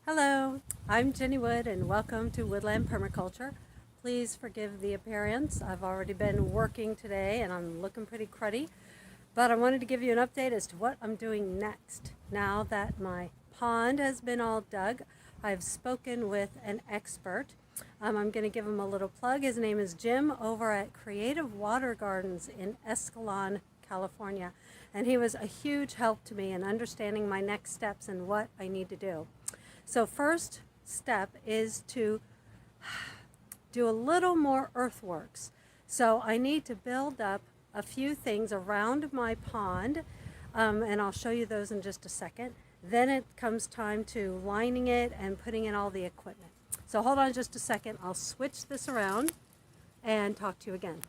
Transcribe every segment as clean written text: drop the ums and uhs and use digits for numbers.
Hello, I'm Jenny Wood and welcome to Woodland Permaculture. Please forgive the appearance. I've already been working today and I'm looking pretty cruddy, but I wanted to give you an update as to what I'm doing next. Now that my pond has been all dug, I've spoken with an expert. I'm going to give him a little plug. His name is Jim over at Creative Water Gardens in Escalon, California. And he was a huge help to me in understanding my next steps and what I need to do. So first step is to do a little more earthworks. So I need to build up a few things around my pond, and I'll show you those in just a second. Then it comes time to lining it and putting in all the equipment. So hold on just a second. I'll switch this around and talk to you again.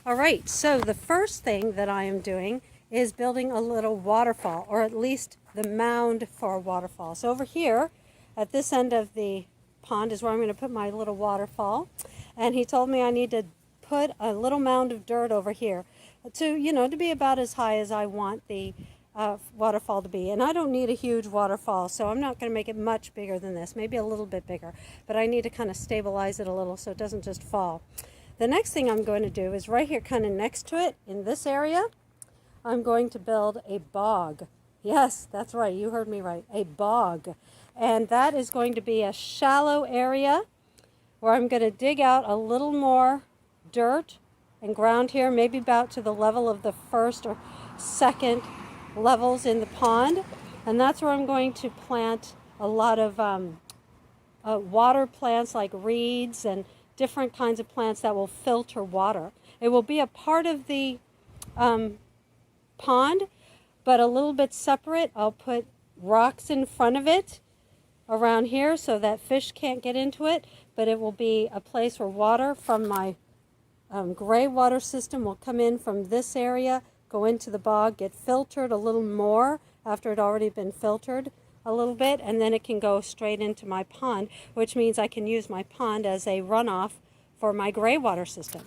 All right, so the first thing that I am doing is building a little waterfall, or at least the mound for a waterfall. So over here at this end of the pond is where I'm going to put my little waterfall. And he told me I need to put a little mound of dirt over here to be about as high as I want the waterfall to be. And I don't need a huge waterfall, so I'm not going to make it much bigger than this, maybe a little bit bigger. But I need to kind of stabilize it a little so it doesn't just fall. The next thing I'm going to do is right here kind of next to it in this area, I'm going to build a bog. Yes, that's right, you heard me right, a bog. And that is going to be a shallow area where I'm going to dig out a little more dirt and ground here, maybe about to the level of the first or second levels in the pond. And that's where I'm going to plant a lot of water plants like reeds and different kinds of plants that will filter water. It will be a part of the pond, but a little bit separate. I'll put rocks in front of it around here so that fish can't get into it, but it will be a place where water from my gray water system will come in from this area, go into the bog, get filtered a little more after it already been filtered a little bit, and then it can go straight into my pond, which means I can use my pond as a runoff for my gray water system.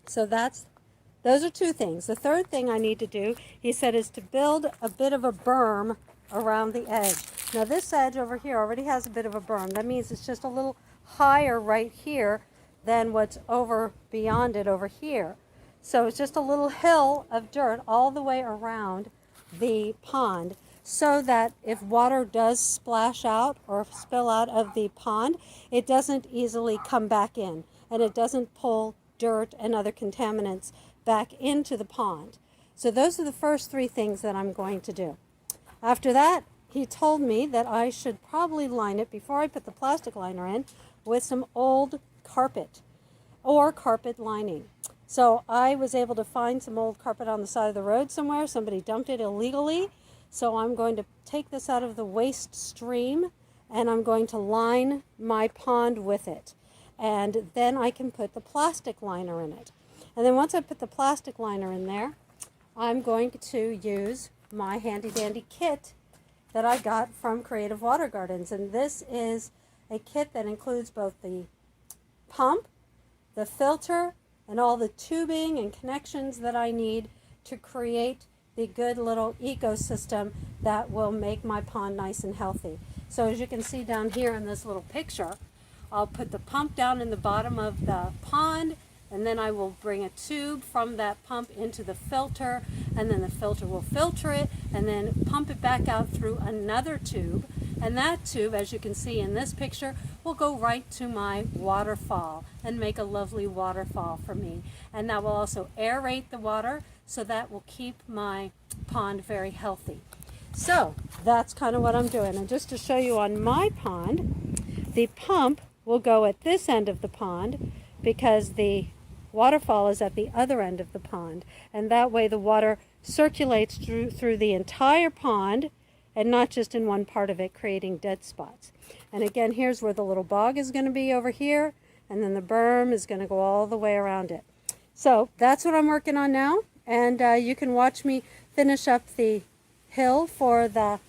So those are two things. The third thing I need to do, he said, is to build a bit of a berm around the edge. Now this edge over here already has a bit of a berm. That means it's just a little higher right here than what's over beyond it over here. So it's just a little hill of dirt all the way around the pond, so that if water does splash out or spill out of the pond, it doesn't easily come back in, and it doesn't pull dirt and other contaminants back into the pond. So those are the first three things that I'm going to do. After that, he told me that I should probably line it, before I put the plastic liner in, with some old carpet or carpet lining. So I was able to find some old carpet on the side of the road somewhere. Somebody dumped it illegally. So I'm going to take this out of the waste stream and I'm going to line my pond with it. And then I can put the plastic liner in it. And then once I put the plastic liner in there, I'm going to use my handy dandy kit that I got from Creative Water Gardens. And this is a kit that includes both the pump, the filter, and all the tubing and connections that I need to create the good little ecosystem that will make my pond nice and healthy. So as you can see down here in this little picture, I'll put the pump down in the bottom of the pond, and then I will bring a tube from that pump into the filter, and then the filter will filter it and then pump it back out through another tube. And that tube, as you can see in this picture, will go right to my waterfall and make a lovely waterfall for me. And that will also aerate the water, so that will keep my pond very healthy. So that's kind of what I'm doing. And just to show you on my pond, the pump will go at this end of the pond because the waterfall is at the other end of the pond. And that way the water circulates through the entire pond and not just in one part of it, creating dead spots. And again, here's where the little bog is going to be over here, and then the berm is going to go all the way around it. So that's what I'm working on now. And you can watch me finish up the hill for the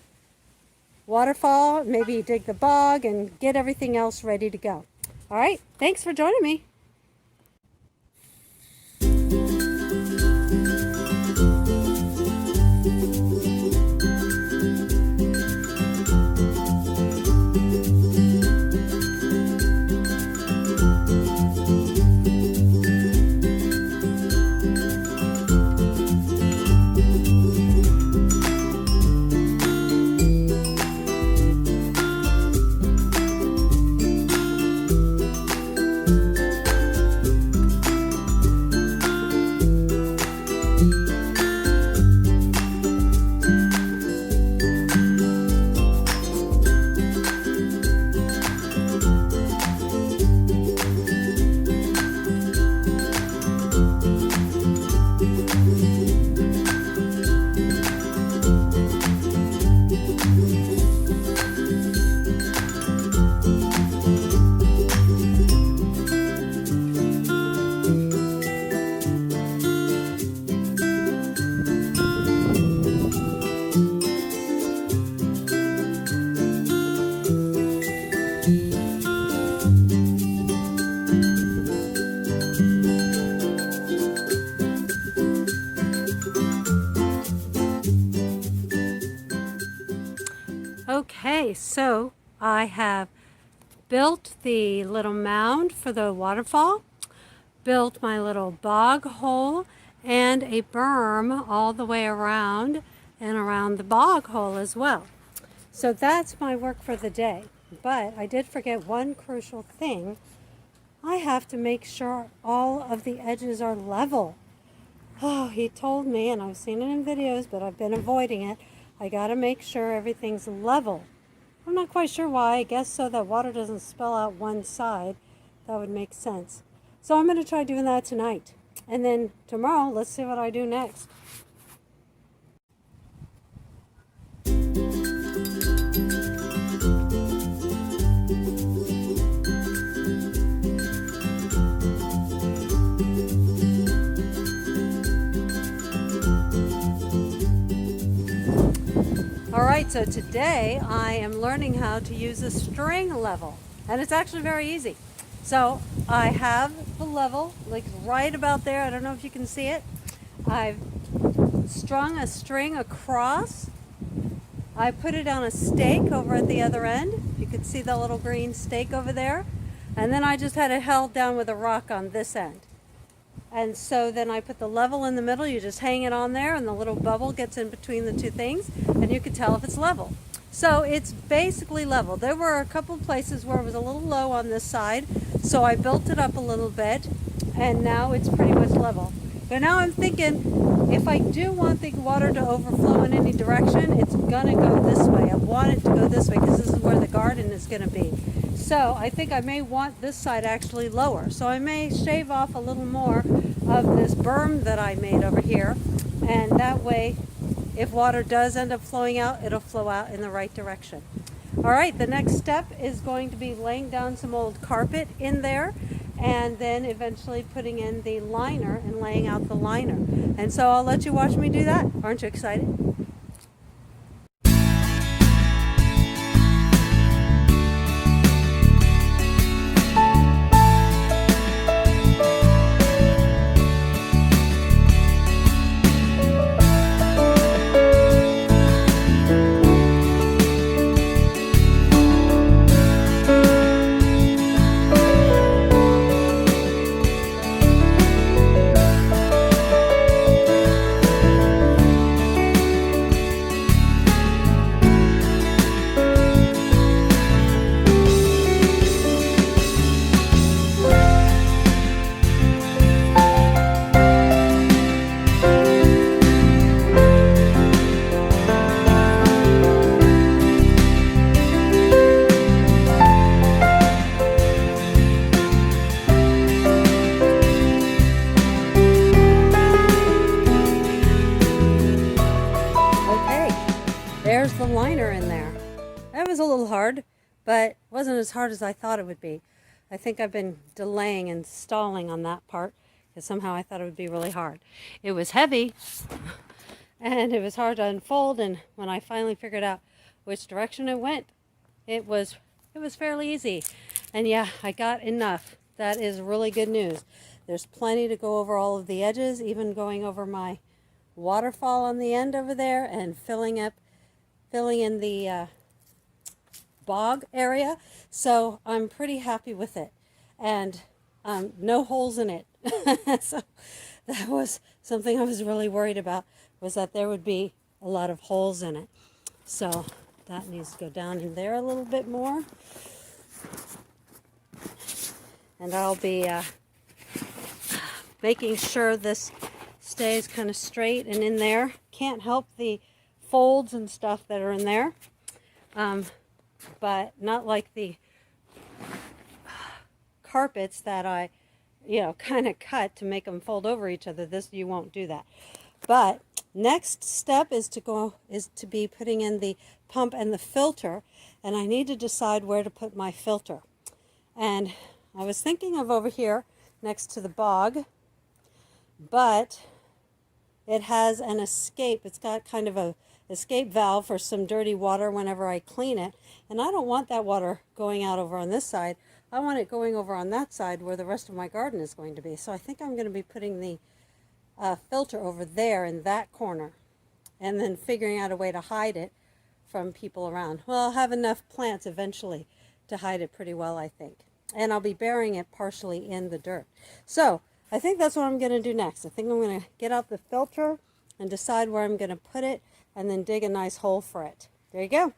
waterfall, maybe dig the bog, and get everything else ready to go. All right, thanks for joining me. Okay, so I have built the little mound for the waterfall, built my little bog hole, and a berm all the way around and around the bog hole as well. So that's my work for the day. But I did forget one crucial thing. I have to make sure all of the edges are level. Oh, he told me, and I've seen it in videos, but I've been avoiding it. I got to make sure everything's level. I'm not quite sure why. I guess so that water doesn't spill out one side. That would make sense. So I'm going to try doing that tonight. And then tomorrow, let's see what I do next. Alright, so today I am learning how to use a string level, and it's actually very easy. So I have the level like right about there. I don't know if you can see it. I've strung a string across. I put it on a stake over at the other end. You can see the little green stake over there. And then I just had it held down with a rock on this end. And so then I put the level in the middle. You just hang it on there and the little bubble gets in between the two things and you can tell if it's level. So it's basically level. There were a couple places where it was a little low on this side, so I built it up a little bit and now it's pretty much level. But now I'm thinking, if I do want the water to overflow in any direction, it's gonna go this way. I want it to go this way because this is where the garden is gonna be. So I think I may want this side actually lower. So I may shave off a little more of this berm that I made over here. And that way, if water does end up flowing out, it'll flow out in the right direction. All right, the next step is going to be laying down some old carpet in there and then eventually putting in the liner and laying out the liner. And so I'll let you watch me do that. Aren't you excited? There's the liner in there. That was a little hard, but wasn't as hard as I thought it would be. I think I've been delaying and stalling on that part because somehow I thought it would be really hard. It was heavy and it was hard to unfold, and when I finally figured out which direction it went, it was fairly easy. And yeah, I got enough. That is really good news. There's plenty to go over all of the edges, even going over my waterfall on the end over there and filling in the bog area. So I'm pretty happy with it, and no holes in it. So that was something I was really worried about, was that there would be a lot of holes in it. So that needs to go down in there a little bit more, and I'll be making sure this stays kind of straight and in there. Can't help the folds and stuff that are in there, but not like the carpets that I kind of cut to make them fold over each other. This, you won't do that. But next step is to be putting in the pump and the filter, and I need to decide where to put my filter. And I was thinking of over here next to the bog, but it has an escape. It's got kind of a escape valve for some dirty water whenever I clean it, and I don't want that water going out over on this side. I want it going over on that side where the rest of my garden is going to be. So I think I'm going to be putting the filter over there in that corner, and then figuring out a way to hide it from people around. Well, I'll have enough plants eventually to hide it pretty well, I think. And I'll be burying it partially in the dirt. So I think that's what I'm going to do next. I think I'm going to get out the filter and decide where I'm going to put it and then dig a nice hole for it. There you go.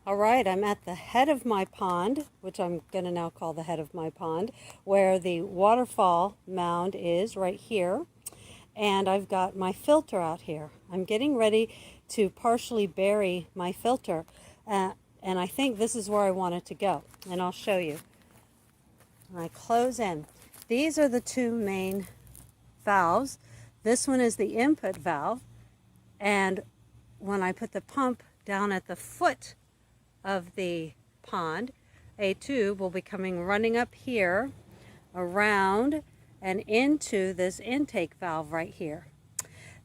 All right, I'm at the head of my pond, which I'm going to now call the head of my pond, where the waterfall mound is right here. And I've got my filter out here. I'm getting ready to partially bury my filter. And I think this is where I want it to go. And I'll show you. I close in. These are the two main valves. This one is the input valve. And when I put the pump down at the foot of the pond, a tube will be coming running up here, around, and into this intake valve right here.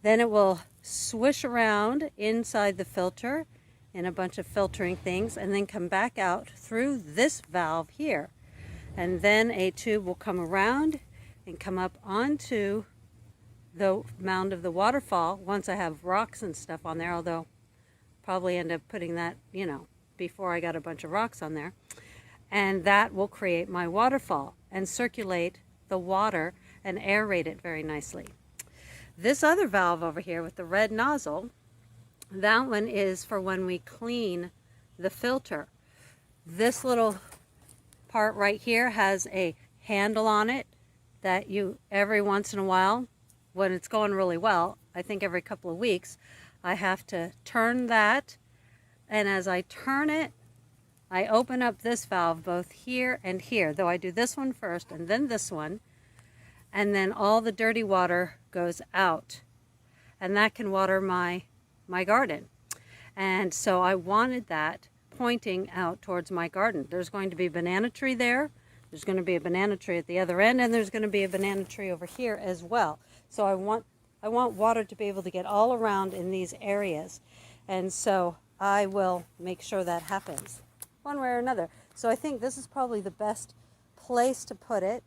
Then it will swish around inside the filter in a bunch of filtering things and then come back out through this valve here. And then a tube will come around and come up onto the mound of the waterfall once I have rocks and stuff on there, although probably end up putting that, before I got a bunch of rocks on there. And that will create my waterfall and circulate the water and aerate it very nicely. This other valve over here with the red nozzle, that one is for when we clean the filter. This little part right here has a handle on it that you, every once in a while, when it's going really well, I think every couple of weeks, I have to turn that. And as I turn it, I open up this valve both here and here, though I do this one first and then this one, and then all the dirty water goes out. And that can water my garden. And so I wanted that pointing out towards my garden. There's going to be a banana tree there, there's going to be a banana tree at the other end, and there's going to be a banana tree over here as well. So I want water to be able to get all around in these areas. And so I will make sure that happens one way or another. So I think this is probably the best place to put it.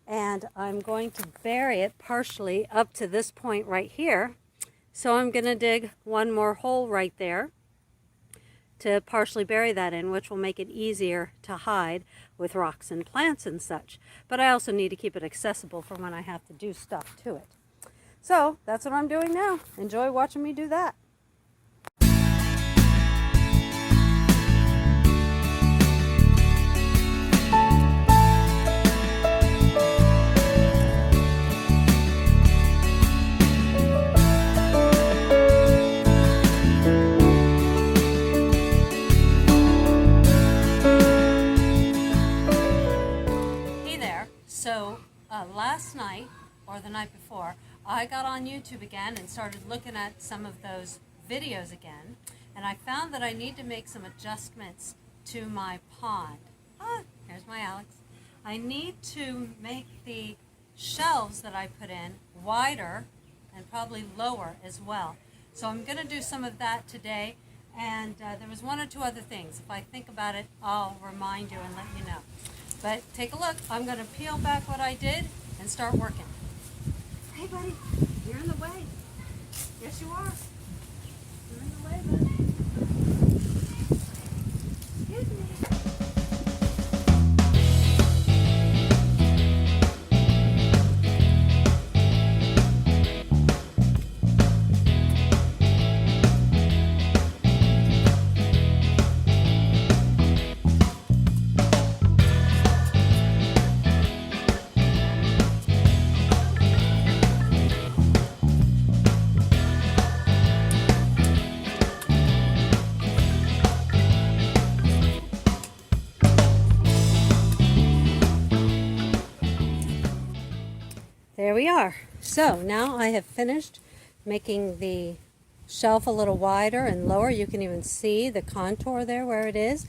And I'm going to bury it partially up to this point right here. So I'm going to dig one more hole right there to partially bury that in, which will make it easier to hide with rocks and plants and such. But I also need to keep it accessible for when I have to do stuff to it. So that's what I'm doing now. Enjoy watching me do that. So last night, or the night before, I got on YouTube again and started looking at some of those videos again, and I found that I need to make some adjustments to my pond. Here's my Alex. I need to make the shelves that I put in wider and probably lower as well. So I'm going to do some of that today, and there was one or two other things. If I think about it, I'll remind you and let you know. But take a look. I'm going to peel back what I did and start working. Hey, buddy, you're in the way. Yes, you are. You're in the way, buddy. Excuse me. There we are. So now I have finished making the shelf a little wider and lower. You can even see the contour there where it is.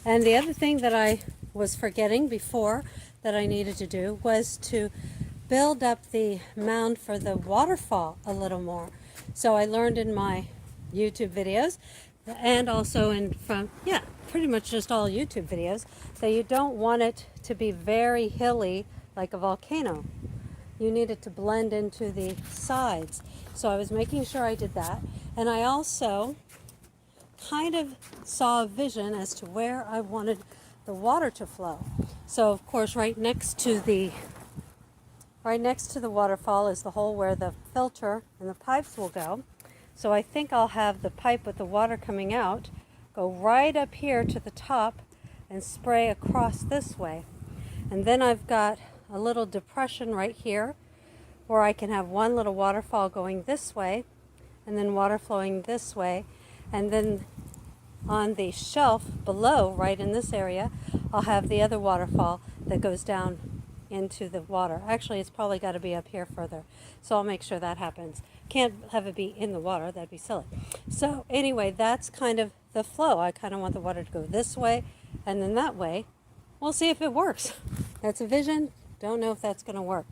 And the other thing that I was forgetting before that I needed to do was to build up the mound for the waterfall a little more. So I learned in my YouTube videos and also pretty much just all YouTube videos, that you don't want it to be very hilly like a volcano. you need it to blend into the sides. So I was making sure I did that. And I also kind of saw a vision as to where I wanted the water to flow. So of course right next to the waterfall is the hole where the filter and the pipes will go. So I think I'll have the pipe with the water coming out go right up here to the top and spray across this way. And then I've got a little depression right here where I can have one little waterfall going this way and then water flowing this way. And then on the shelf below, right in this area, I'll have the other waterfall that goes down into the water. Actually, it's probably got to be up here further. So I'll make sure that happens. Can't have it be in the water, that'd be silly. So anyway, that's kind of the flow. I kind of want the water to go this way and then that way. We'll see if it works. That's a vision. Don't know if that's going to work.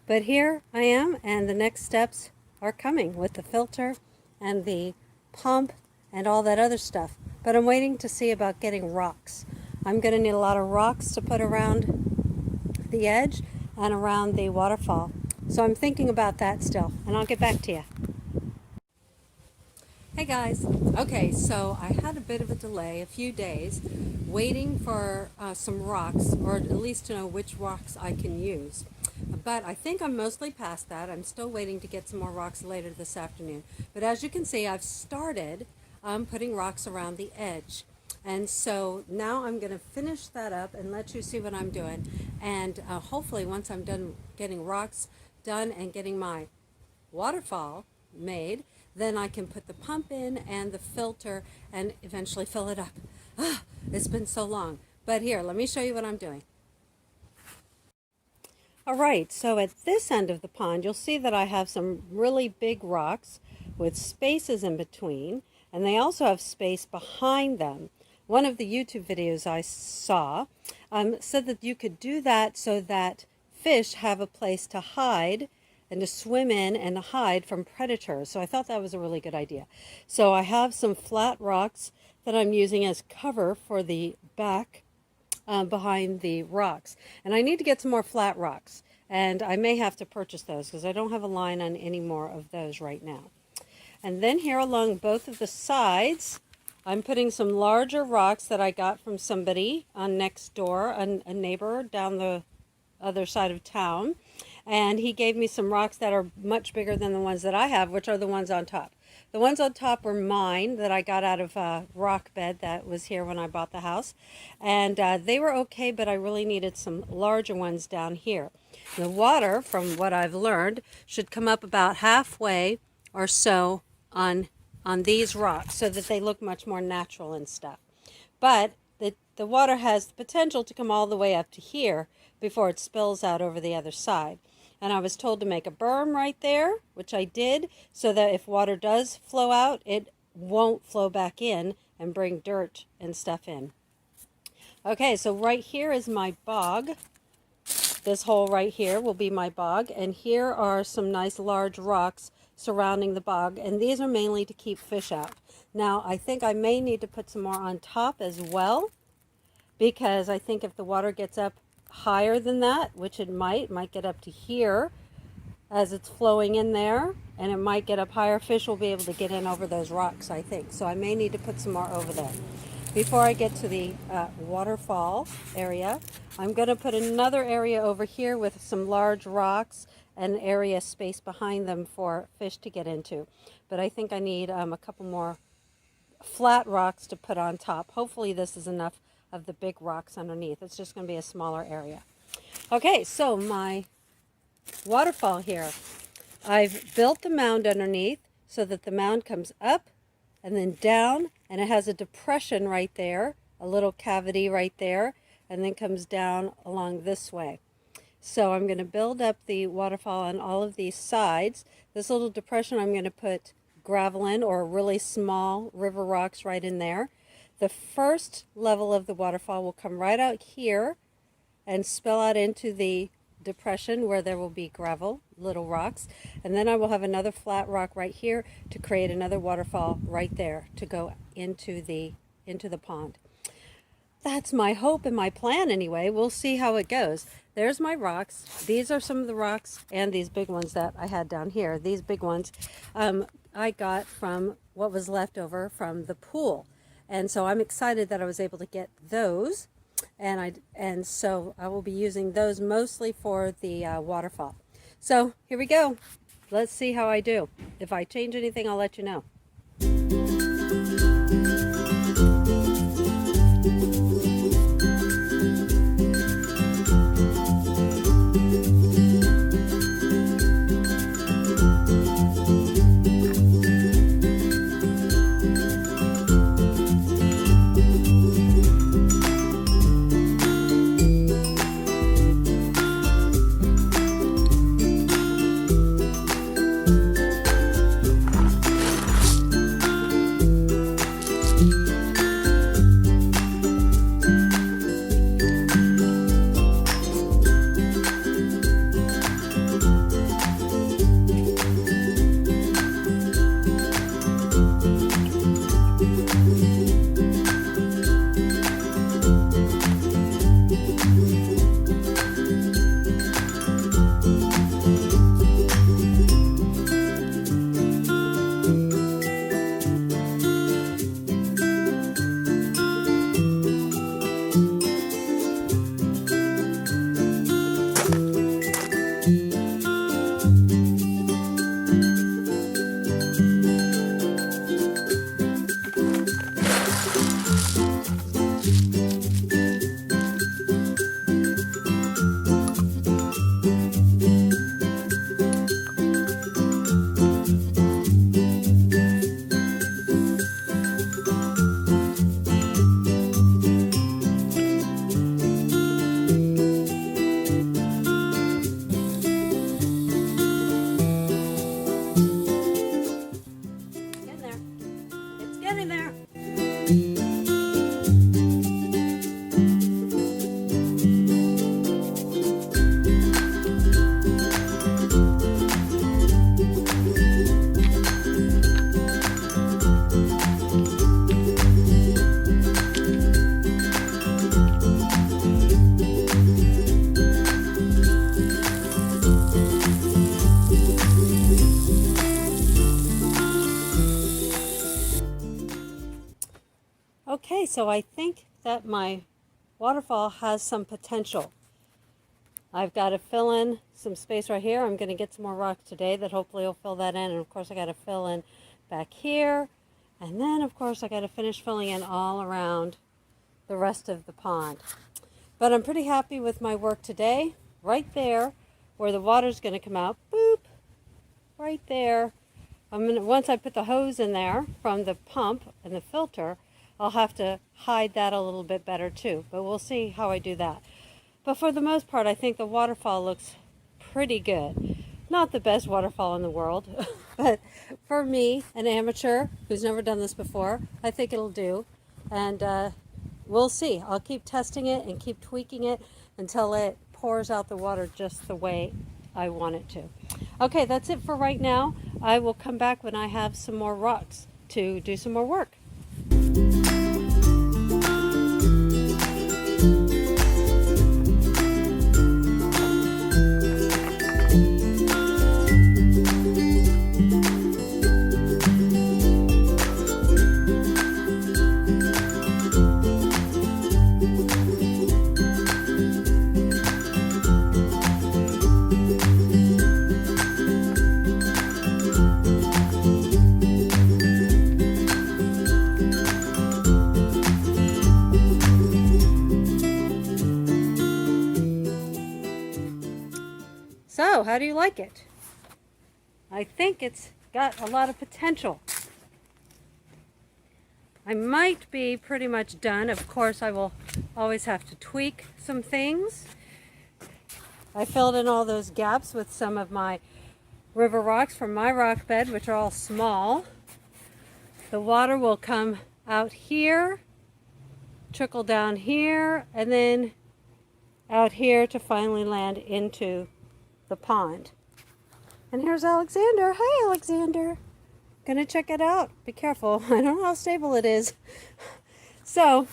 But here I am, and the next steps are coming with the filter and the pump and all that other stuff. But I'm waiting to see about getting rocks. I'm going to need a lot of rocks to put around the edge and around the waterfall. So I'm thinking about that still, and I'll get back to you. Hey guys. Okay, so I had a bit of a delay, a few days, waiting for some rocks, or at least to know which rocks I can use. But I think I'm mostly past that. I'm still waiting to get some more rocks later this afternoon. But as you can see, I've started putting rocks around the edge. And so now I'm going to finish that up and let you see what I'm doing. And hopefully once I'm done getting rocks done and getting my waterfall made, then I can put the pump in and the filter and eventually fill it up. It's been so long. But here, let me show you what I'm doing. All right, so at this end of the pond, you'll see that I have some really big rocks with spaces in between, and they also have space behind them. One of the YouTube videos I saw said that you could do that so that fish have a place to hide and to swim in and hide from predators. So I thought that was a really good idea. So I have some flat rocks that I'm using as cover for the back behind the rocks. And I need to get some more flat rocks. And I may have to purchase those because I don't have a line on any more of those right now. And then here along both of the sides, I'm putting some larger rocks that I got from somebody on next door, a neighbor down the other side of town. And he gave me some rocks that are much bigger than the ones that I have, which are the ones on top. The ones on top were mine that I got out of a rock bed that was here when I bought the house. And they were okay, but I really needed some larger ones down here. The water, from what I've learned, should come up about halfway or so on these rocks so that they look much more natural and stuff. But the water has the potential to come all the way up to here before it spills out over the other side. And I was told to make a berm right there, which I did, so that if water does flow out, it won't flow back in and bring dirt and stuff in. Okay, so right here is my bog. This hole right here will be my bog, and here are some nice large rocks surrounding the bog, and these are mainly to keep fish out. Now, I think I may need to put some more on top as well, because I think if the water gets up higher than that, which it might get up to here as it's flowing in there, and it might get up higher, fish will be able to get in over those rocks, I think. So I may need to put some more over there. Before I get to the waterfall area, I'm going to put another area over here with some large rocks and area space behind them for fish to get into. But I think I need a couple more flat rocks to put on top. Hopefully this is enough of the big rocks underneath. It's just going to be a smaller area. Okay, so my waterfall here. I've built the mound underneath so that the mound comes up and then down, and it has a depression right there, a little cavity right there, and then comes down along this way. So I'm going to build up the waterfall on all of these sides. This little depression I'm going to put gravel in, or really small river rocks right in there. The first level of the waterfall will come right out here and spill out into the depression where there will be gravel, little rocks, and then I will have another flat rock right here to create another waterfall right there to go into the pond. that's my hope and my plan anyway. We'll see how it goes. There's my rocks. These are some of the rocks and these big ones that I had down here. These big ones I got from what was left over from the pool. And so I'm excited that I was able to get those. And so I will be using those mostly for the waterfall. So here we go. Let's see how I do. If I change anything, I'll let you know. Okay, so I think that my waterfall has some potential. I've got to fill in some space right here. I'm going to get some more rocks today that hopefully will fill that in. And of course I got to fill in back here. And then of course I got to finish filling in all around the rest of the pond. But I'm pretty happy with my work today. Right there where the water's going to come out. Boop! Right there. Once I put the hose in there from the pump and the filter, I'll have to hide that a little bit better too, but we'll see how I do that. But for the most part, I think the waterfall looks pretty good. Not the best waterfall in the world, but for me, an amateur who's never done this before, I think it'll do. And we'll see. I'll keep testing it and keep tweaking it until it pours out the water just the way I want it to. Okay, that's it for right now. I will come back when I have some more rocks to do some more work. So, how do you like it? I think it's got a lot of potential. I might be pretty much done. Of course, I will always have to tweak some things. I filled in all those gaps with some of my river rocks from my rock bed, which are all small. The water will come out here, trickle down here, and then out here to finally land into the pond. And here's Alexander. Hi, Alexander. Gonna check it out. Be careful. I don't know how stable it is. So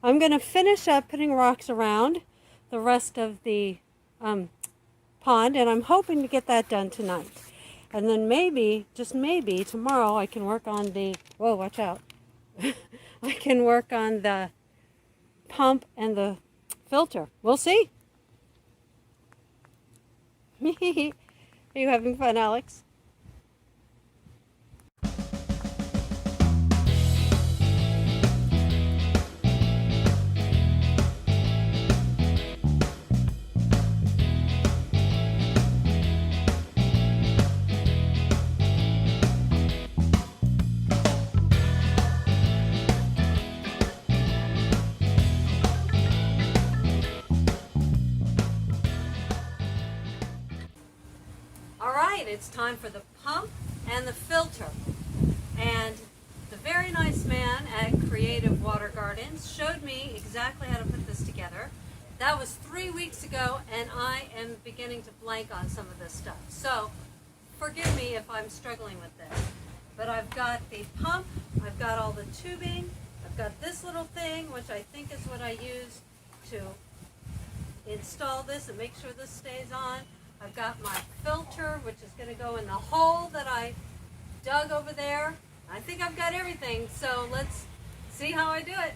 I'm going to finish up putting rocks around the rest of the pond, and I'm hoping to get that done tonight. And then maybe, just maybe, tomorrow I can work on the, whoa, watch out. I can work on the pump and the filter. We'll see. Are you having fun, Alex? All right, it's time for the pump and the filter. And the very nice man at Creative Water Gardens showed me exactly how to put this together. That was 3 weeks ago, and I am beginning to blank on some of this stuff. So forgive me if I'm struggling with this. But I've got the pump, I've got all the tubing, I've got this little thing, which I think is what I use to install this and make sure this stays on. I've got my filter, which is going to go in the hole that I dug over there. I think I've got everything, so let's see how I do it.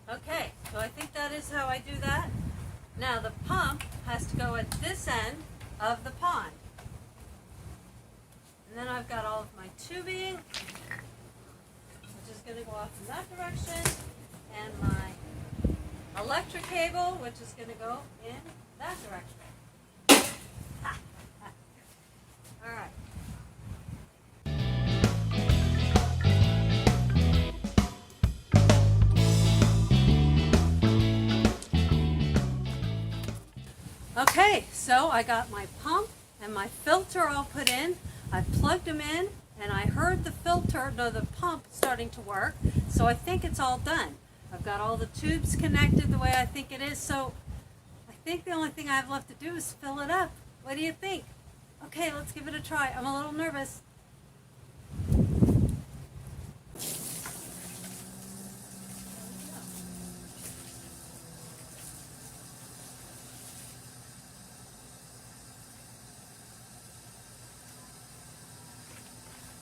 Okay, so I think that is how I do that. Now the pump has to go at this end of the pond. And then I've got all of my tubing, which is going to go off in that direction, and my electric cable, which is going to go in that direction. All right. Okay, so I got my pump and my filter all put in. I plugged them in, and I heard the pump starting to work, so I think it's all done. I've got all the tubes connected the way I think it is, so I think the only thing I have left to do is fill it up. What do you think? Okay, let's give it a try. I'm a little nervous.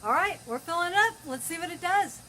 All right, we're filling it up. Let's see what it does.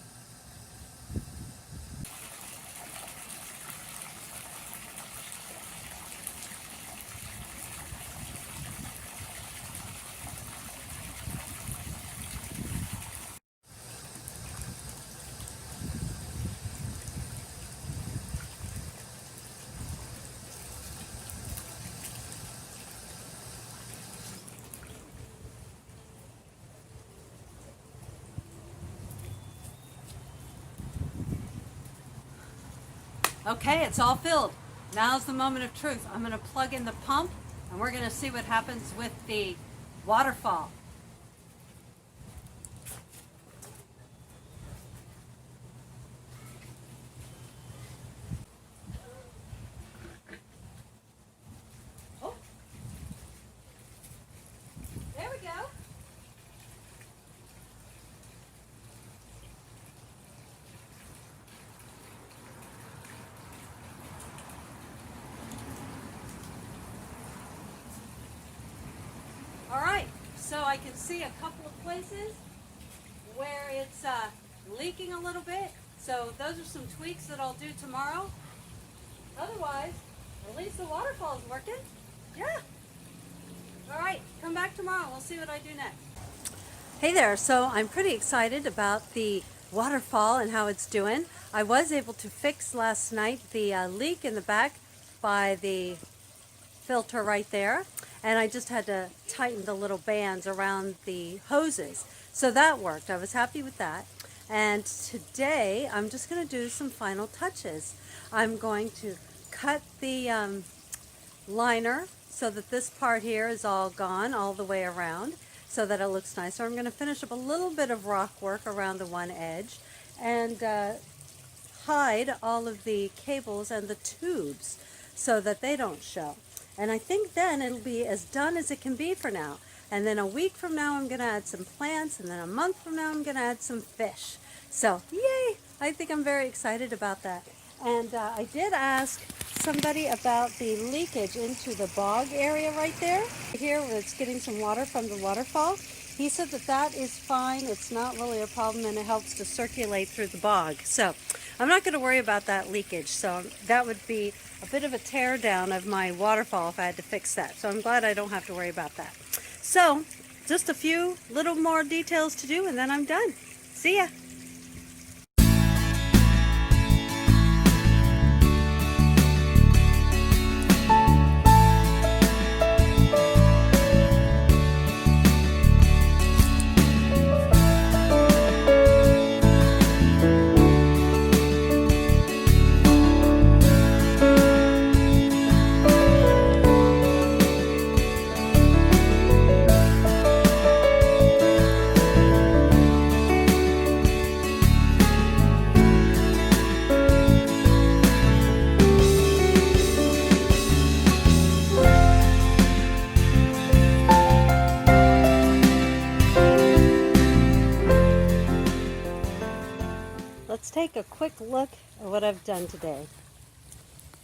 Okay, it's all filled. Now's the moment of truth. I'm going to plug in the pump, and we're going to see what happens with the waterfall. Oh. There we go. All right, so I can see a couple of places where it's leaking a little bit. So those are some tweaks that I'll do tomorrow. Otherwise, at least the waterfall is working. Yeah. All right, come back tomorrow. We'll see what I do next. Hey there, so I'm pretty excited about the waterfall and how it's doing. I was able to fix last night the leak in the back by the filter right there, and I just had to tighten the little bands around the hoses. So that worked. I was happy with that. And today I'm just going to do some final touches. I'm going to cut the liner so that this part here is all gone all the way around so that it looks nice. So I'm going to finish up a little bit of rock work around the one edge and hide all of the cables and the tubes so that they don't show. And I think then it'll be as done as it can be for now. And then a week from now, I'm going to add some plants. And then a month from now, I'm going to add some fish. So, yay! I think I'm very excited about that. And I did ask somebody about the leakage into the bog area right there. Here, where it's getting some water from the waterfall. He said that that is fine. It's not really a problem, and it helps to circulate through the bog. So I'm not going to worry about that leakage. So that would be a bit of a tear down of my waterfall if I had to fix that. So I'm glad I don't have to worry about that. So just a few little more details to do, and then I'm done. See ya. Let's take a quick look at what I've done today.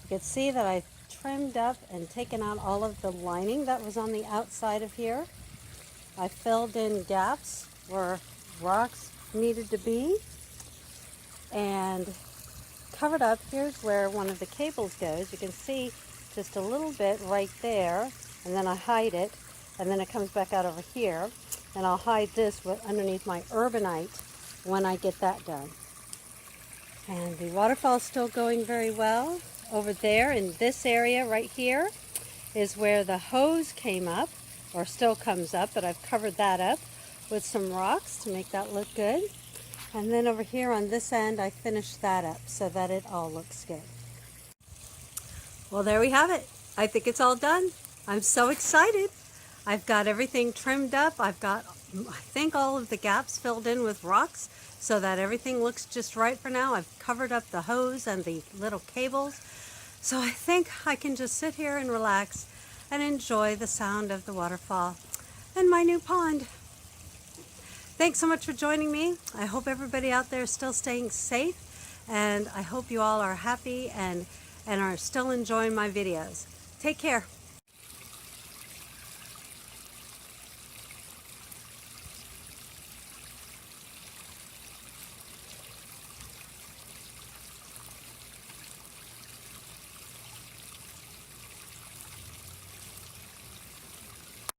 You can see that I trimmed up and taken out all of the lining that was on the outside of here. I filled in gaps where rocks needed to be and covered up. Here's where one of the cables goes. You can see just a little bit right there, and then I hide it, and then it comes back out over here, and I'll hide this underneath my urbanite when I get that done. And the waterfall is still going very well. Over there in this area right here is where the hose came up, or still comes up, but I've covered that up with some rocks to make that look good. And then over here on this end, I finished that up so that it all looks good. Well, there we have it. I think it's all done. I'm so excited. I've got everything trimmed up. I've got, I think, all of the gaps filled in with rocks so that everything looks just right for now. I've covered up the hose and the little cables. So I think I can just sit here and relax and enjoy the sound of the waterfall and my new pond. Thanks so much for joining me. I hope everybody out there is still staying safe, and I hope you all are happy and are still enjoying my videos. Take care.